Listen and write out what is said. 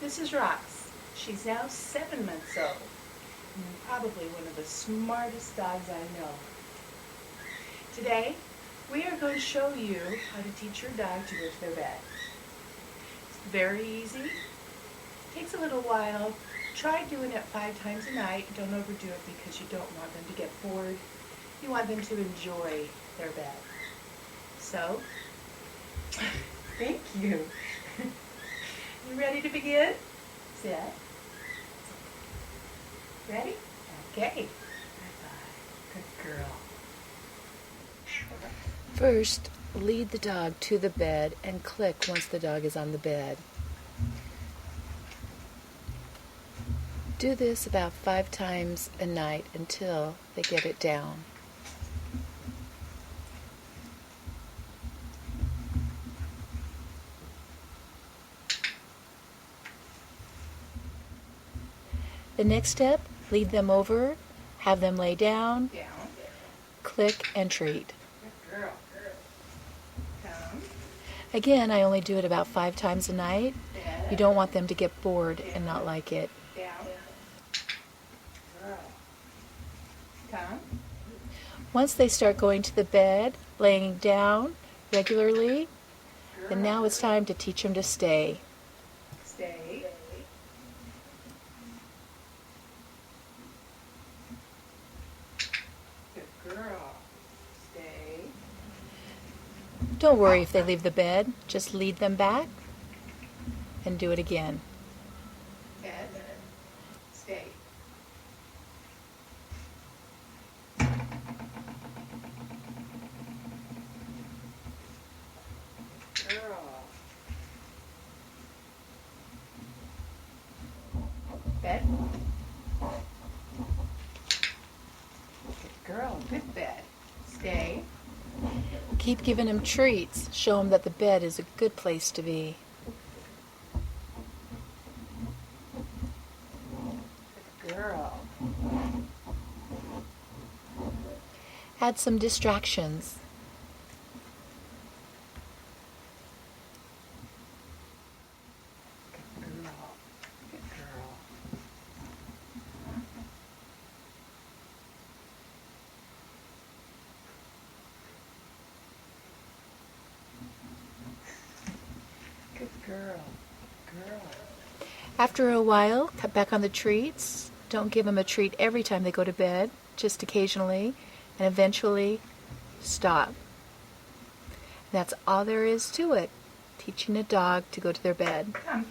This is Rokks. She's now 7 months old, and probably one of the smartest dogs I know. Today, we are going to show you how to teach your dog to go to their bed. It's very easy. Takes a little while. Try doing it 5 times a night. Don't overdo it because you don't want them to get bored. You want them to enjoy their bed. So, thank you. You ready to begin? Set. Ready? Okay. Bye-bye. Good girl. First, lead the dog to the bed and click once the dog is on the bed. Do this about 5 times a night until they get it down. The next step, lead them over, have them lay down, click and treat. Good girl. Come. Again, I only do it about 5 times a night. You don't want them to get bored and not like it. Down. Girl. Come. Once they start going to the bed, laying down regularly, then now it's time to teach them to stay. Stay. Good girl. Stay. Don't worry if they leave the bed, just lead them back and do it again. Head. Stay. Girl. Bed. Good girl. Good bed. Stay. Keep giving them treats. Show them that the bed is a good place to be. Good girl. Add some distractions. Good girl. Good girl. Good girl. Girl. After a while, cut back on the treats. Don't give them a treat every time they go to bed, just occasionally, and eventually stop. That's all there is to it, teaching a dog to go to their bed. Come.